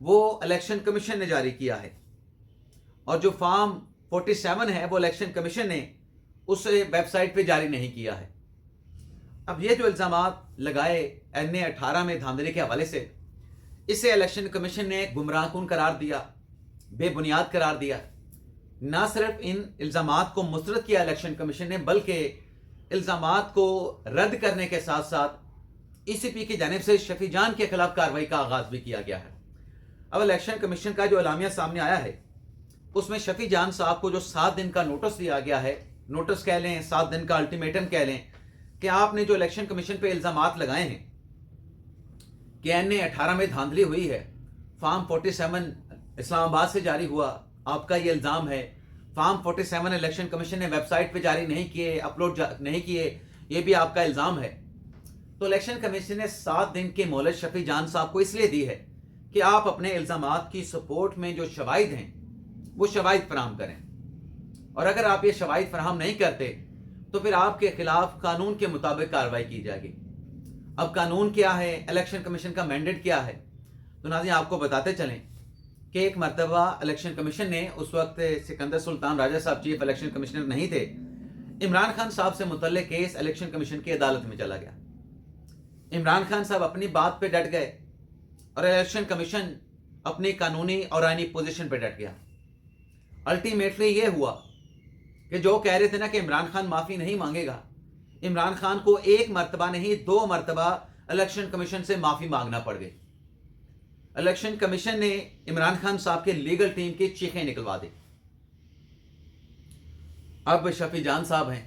وہ election commission نے جاری کیا ہے، اور جو فارم 47 ہے وہ الیکشن کمیشن نے اس ویب سائٹ پہ جاری نہیں کیا ہے۔ اب یہ جو الزامات لگائے NA 18 میں دھاندلی کے حوالے سے، اسے الیکشن کمیشن نے گمراہ کن قرار دیا، بے بنیاد قرار دیا۔ نہ صرف ان الزامات کو مسترد کیا الیکشن کمیشن نے، بلکہ الزامات کو رد کرنے کے ساتھ ساتھ ECP کی جانب سے شفیع جان کے خلاف کارروائی کا آغاز بھی کیا گیا ہے۔ اب الیکشن کمیشن کا جو اعلامیہ سامنے آیا ہے، اس میں شفیع جان صاحب کو جو 7 دن کا نوٹس دیا گیا ہے، نوٹس کہہ لیں، 7 دن کا الٹیمیٹم کہہ لیں، کہ آپ نے جو الیکشن کمیشن پہ الزامات لگائے ہیں کہ NA 18 میں دھاندلی ہوئی ہے، فارم 47 اسلام آباد سے جاری ہوا، آپ کا یہ الزام ہے، فارم 47 الیکشن کمیشن نے ویب سائٹ پہ جاری نہیں کیے، اپلوڈ نہیں کیے، یہ بھی آپ کا الزام ہے۔ تو الیکشن کمیشن نے 7 دن کی مہلت شفیع جان صاحب کو اس لیے دی ہے کہ آپ اپنے الزامات کی سپورٹ میں جو شواہد ہیں وہ شواہد فراہم کریں، اور اگر آپ یہ شواہد فراہم نہیں کرتے تو پھر آپ کے خلاف قانون کے مطابق کارروائی کی جائے گی۔ اب قانون کیا ہے، الیکشن کمیشن کا مینڈیٹ کیا ہے، تو ناظرین آپ کو بتاتے چلیں کہ ایک مرتبہ الیکشن کمیشن نے، اس وقت سکندر سلطان راجہ صاحب چیف الیکشن کمشنر نہیں تھے، عمران خان صاحب سے متعلق کیس الیکشن کمیشن کی عدالت میں چلا گیا۔ عمران خان صاحب اپنی بات پہ ڈٹ گئے اور الیکشن کمیشن اپنی قانونی اور آئینی پوزیشن پہ ڈٹ گیا۔ الٹیمیٹلی یہ ہوا کہ جو کہہ رہے تھے نا کہ عمران خان معافی نہیں مانگے گا، عمران خان کو 1 مرتبہ نہیں 2 مرتبہ الیکشن کمیشن سے معافی مانگنا پڑ گئی۔ الیکشن کمیشن نے عمران خان صاحب کے لیگل ٹیم کی چیخیں نکلوا دی۔ اب شفیع جان صاحب ہیں،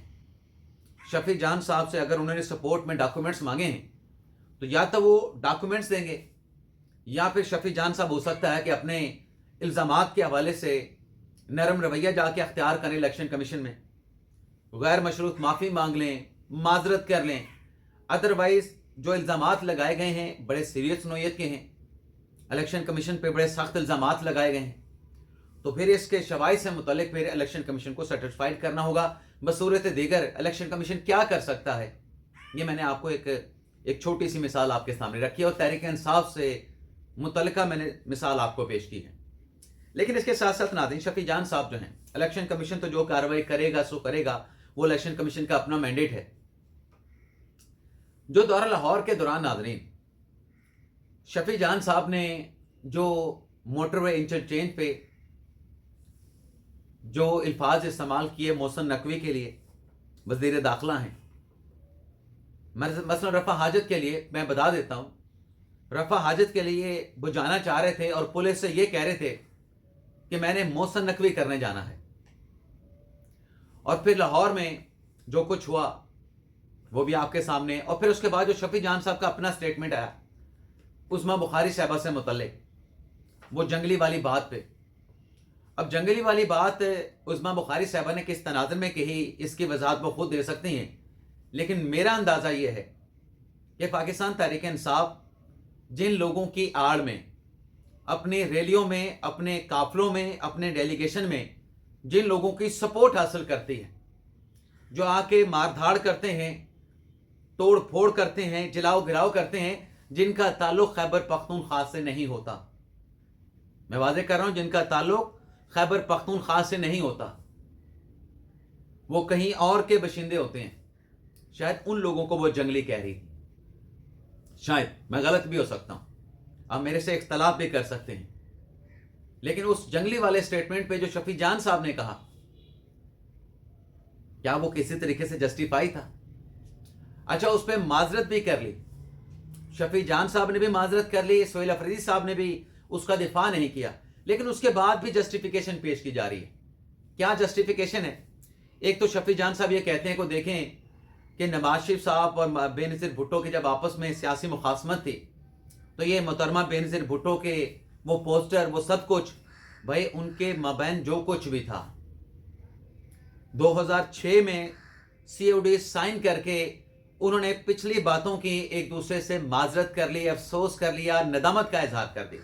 شفیع جان صاحب سے اگر انہوں نے سپورٹ میں ڈاکومنٹس مانگے ہیں تو یا تو وہ ڈاکومنٹس دیں گے، یا پھر شفیع جان صاحب ہو سکتا ہے کہ اپنے الزامات کے حوالے سے نرم رویہ جا کے اختیار کریں الیکشن کمیشن میں، غیر مشروط معافی مانگ لیں، معذرت کر لیں۔ ادروائز جو الزامات لگائے گئے ہیں بڑے سیریس نوعیت کے ہیں، الیکشن کمیشن پہ بڑے سخت الزامات لگائے گئے ہیں، تو پھر اس کے شواہد سے متعلق پھر الیکشن کمیشن کو سیٹسفائیڈ کرنا ہوگا۔ بصورت دیگر الیکشن کمیشن کیا کر سکتا ہے، یہ میں نے آپ کو ایک چھوٹی سی مثال آپ کے سامنے رکھی ہے، اور تحریک انصاف سے متعلقہ میں نے مثال آپ کو پیش کی ہے۔ لیکن اس کے ساتھ ساتھ ناظرین، شفیع جان صاحب جو ہیں، الیکشن کمیشن تو جو کارروائی کرے گا سو کرے گا، وہ الیکشن کمیشن کا اپنا مینڈیٹ ہے۔ جو دورہ لاہور کے دوران ناظرین شفیع جان صاحب نے جو موٹر وے انٹرچینج پہ جو الفاظ استعمال کیے محسن نقوی کے لیے، وزیر داخلہ ہیں، مثلا رفع حاجت کے لیے میں بتا دیتا ہوں، رفع حاجت کے لیے وہ جانا چاہ رہے تھے اور پولیس سے یہ کہہ رہے تھے کہ میں نے محسن نقوی کرنے جانا ہے، اور پھر لاہور میں جو کچھ ہوا وہ بھی آپ کے سامنے، اور پھر اس کے بعد جو شفیع جان صاحب کا اپنا سٹیٹمنٹ آیا عظمیٰ بخاری صاحبہ سے متعلق، وہ جنگلی والی بات پہ۔ اب جنگلی والی بات عظمیٰ بخاری صاحبہ نے کس تناظر میں کہی، اس کی وضاحت وہ خود دے سکتی ہیں، لیکن میرا اندازہ یہ ہے کہ پاکستان تحریک انصاف جن لوگوں کی آڑ میں، اپنے ریلیوں میں، اپنے قافلوں میں، اپنے ڈیلیگیشن میں جن لوگوں کی سپورٹ حاصل کرتی ہے، جو آ کے مار دھاڑ کرتے ہیں، توڑ پھوڑ کرتے ہیں، جلاؤ گراؤ کرتے ہیں، جن کا تعلق خیبر پختونخوا سے نہیں ہوتا، میں واضح کر رہا ہوں، جن کا تعلق خیبر پختونخوا سے نہیں ہوتا، وہ کہیں اور کے باشندے ہوتے ہیں، شاید ان لوگوں کو وہ جنگلی کہہ رہی، شاید میں غلط بھی ہو سکتا ہوں، آپ میرے سے اختلاف بھی کر سکتے ہیں، لیکن اس جنگلی والے سٹیٹمنٹ پہ جو شفیع جان صاحب نے کہا، کیا وہ کسی طریقے سے جسٹیفائی تھا؟ اچھا، اس پہ معذرت بھی کر لی، شفیع جان صاحب نے بھی معذرت کر لی، سہیل افریدی صاحب نے بھی اس کا دفاع نہیں کیا، لیکن اس کے بعد بھی جسٹیفیکیشن پیش کی جا رہی ہے۔ کیا جسٹیفیکیشن ہے؟ ایک تو شفیع جان صاحب یہ کہتے ہیں کہ دیکھیں کہ نواز شریف صاحب اور بے نظیر بھٹو کی جب آپس میں سیاسی مخاصمت تھی تو یہ محترمہ بے نظیر بھٹو کے وہ پوسٹر، وہ سب کچھ، بھائی ان کے مابین جو کچھ بھی تھا، 2006 میں COD سائن کر کے انہوں نے پچھلی باتوں کی ایک دوسرے سے معذرت کر لی، افسوس کر لیا، ندامت کا اظہار کر دی۔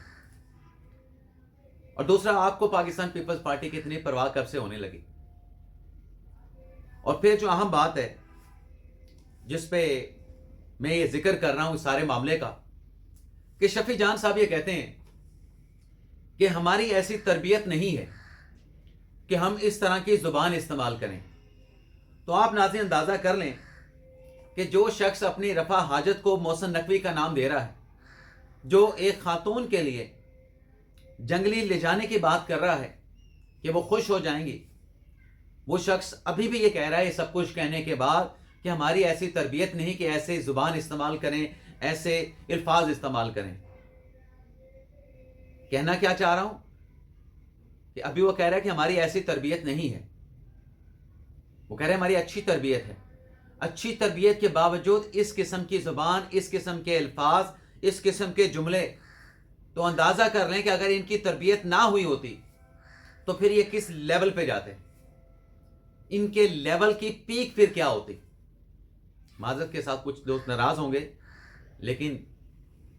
اور دوسرا، آپ کو پاکستان پیپلز پارٹی کی اتنی پرواہ کب سے ہونے لگی؟ اور پھر جو اہم بات ہے جس پہ میں یہ ذکر کر رہا ہوں اس سارے معاملے کا، کہ شفیع جان صاحب یہ کہتے ہیں کہ ہماری ایسی تربیت نہیں ہے کہ ہم اس طرح کی زبان استعمال کریں. تو آپ ناظرین اندازہ کر لیں کہ جو شخص اپنی رفع حاجت کو محسن نقوی کا نام دے رہا ہے، جو ایک خاتون کے لیے جنگلی لے جانے کی بات کر رہا ہے کہ وہ خوش ہو جائیں گی، وہ شخص ابھی بھی یہ کہہ رہا ہے سب کچھ کہنے کے بعد کہ ہماری ایسی تربیت نہیں کہ ایسے زبان استعمال کریں، ایسے الفاظ استعمال کریں. کہنا کیا چاہ رہا ہوں کہ ابھی وہ کہہ رہا ہے کہ ہماری ایسی تربیت نہیں ہے. وہ کہہ رہے ہیں ہماری اچھی تربیت ہے. اچھی تربیت کے باوجود اس قسم کی زبان، اس قسم کے الفاظ، اس قسم کے جملے، تو اندازہ کر لیں کہ اگر ان کی تربیت نہ ہوئی ہوتی تو پھر یہ کس لیول پہ جاتے، ان کے لیول کی پیک پھر کیا ہوتی. معذرت کے ساتھ کچھ دوست ناراض ہوں گے، لیکن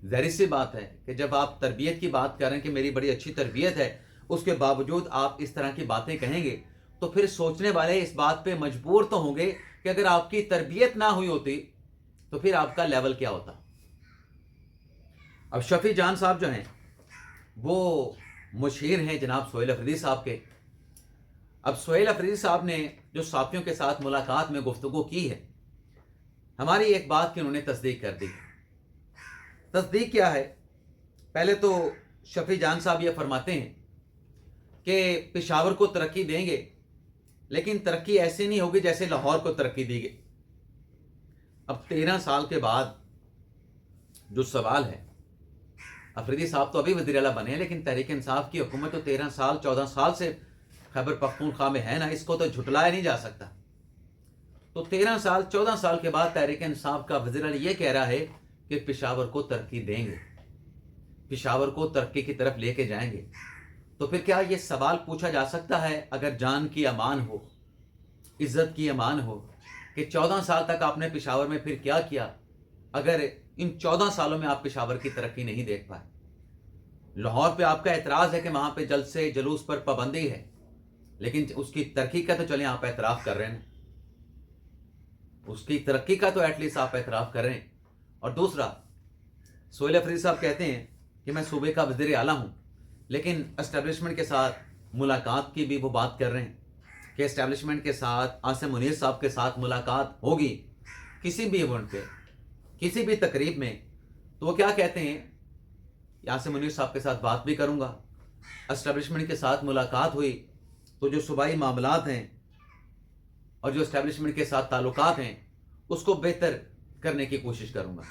ظاہر سی بات ہے کہ جب آپ تربیت کی بات کر رہے ہیں کہ میری بڑی اچھی تربیت ہے، اس کے باوجود آپ اس طرح کی باتیں کہیں گے تو پھر سوچنے والے اس بات پہ مجبور تو ہوں گے کہ اگر آپ کی تربیت نہ ہوئی ہوتی تو پھر آپ کا لیول کیا ہوتا. اب شفیع جان صاحب جو ہیں وہ مشیر ہیں جناب سہیل افریدی صاحب کے. اب سہیل افریدی صاحب نے جو صحافیوں کے ساتھ ملاقات میں گفتگو کی ہے، ہماری ایک بات کی انہوں نے تصدیق کر دی. تصدیق کیا ہے؟ پہلے تو شفیع جان صاحب یہ فرماتے ہیں کہ پشاور کو ترقی دیں گے، لیکن ترقی ایسی نہیں ہوگی جیسے لاہور کو ترقی دی گئی. اب 13 سال کے بعد جو سوال ہے، افریدی صاحب تو ابھی وزیر اعلیٰ بنے ہیں، لیکن تحریک انصاف کی حکومت تو 13 سال 14 سال سے خیبر پختونخوا میں ہے نا، اس کو تو جھٹلایا نہیں جا سکتا. تو 13 سال 14 سال کے بعد تحریک انصاف کا وزیر اعلیٰ یہ کہہ رہا ہے کہ پشاور کو ترقی دیں گے، پشاور کو ترقی کی طرف لے کے جائیں گے. تو پھر کیا یہ سوال پوچھا جا سکتا ہے، اگر جان کی امان ہو، عزت کی امان ہو، کہ 14 سال تک آپ نے پشاور میں پھر کیا کیا اگر ان 14 سالوں میں آپ پشاور کی ترقی نہیں دیکھ پائے. لاہور پہ آپ کا اعتراض ہے کہ وہاں پہ جلسے جلوس پر پابندی ہے، لیکن اس کی ترقی کا تو چلیں آپ اعتراف کر رہے ہیں، اس کی ترقی کا تو ایٹ لیسٹ آپ اعتراف کر رہے ہیں. اور دوسرا، سہیل افریدی صاحب کہتے ہیں کہ میں صوبے کا وزیر اعلیٰ ہوں، لیکن اسٹیبلشمنٹ کے ساتھ ملاقات کی بھی وہ بات کر رہے ہیں کہ اسٹیبلشمنٹ کے ساتھ عاصم منیر صاحب کے ساتھ ملاقات ہوگی کسی بھی ایونٹ پہ، کسی بھی تقریب میں. تو وہ کیا کہتے ہیں، عاصم منیر صاحب کے ساتھ بات بھی کروں گا، اسٹیبلشمنٹ کے ساتھ ملاقات ہوئی تو جو صوبائی معاملات ہیں اور جو اسٹیبلشمنٹ کے ساتھ تعلقات ہیں اس کو بہتر کرنے کی کوشش کروں گا.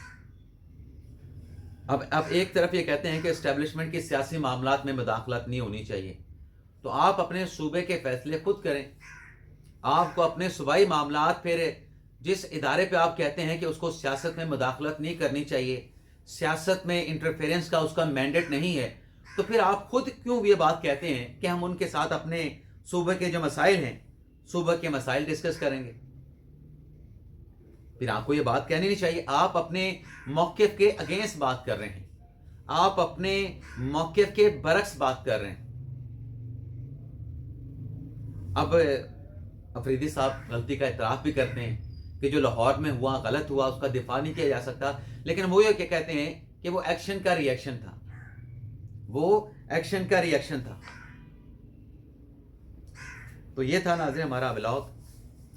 اب ایک طرف یہ کہتے ہیں کہ اسٹیبلشمنٹ کی سیاسی معاملات میں مداخلت نہیں ہونی چاہیے، تو آپ اپنے صوبے کے فیصلے خود کریں. آپ کو اپنے صوبائی معاملات، پھر جس ادارے پہ آپ کہتے ہیں کہ اس کو سیاست میں مداخلت نہیں کرنی چاہیے، سیاست میں انٹرفیرنس کا اس کا مینڈیٹ نہیں ہے، تو پھر آپ خود کیوں یہ بات کہتے ہیں کہ ہم ان کے ساتھ اپنے صوبے کے جو مسائل ہیں، صوبے کے مسائل ڈسکس کریں گے. پھر آپ کو یہ بات کہنی نہیں چاہیے. آپ اپنے موقف کے اگینسٹ بات کر رہے ہیں، آپ اپنے موقف کے برعکس بات کر رہے ہیں. اب افریدی صاحب غلطی کا اعتراف بھی کرتے ہیں کہ جو لاہور میں ہوا غلط ہوا، اس کا دفاع نہیں کیا جا سکتا، لیکن وہ یہ کہ کہتے ہیں کہ وہ ایکشن کا ری ایکشن تھا، وہ ایکشن کا ری ایکشن تھا. تو یہ تھا ناظرین ہمارا ولاگ.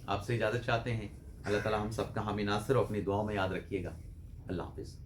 آپ سے اجازت چاہتے ہیں. اللہ تعالی ہم سب کا حامی ناصر اور اپنی دعاؤں میں یاد رکھیے گا. اللہ حافظ.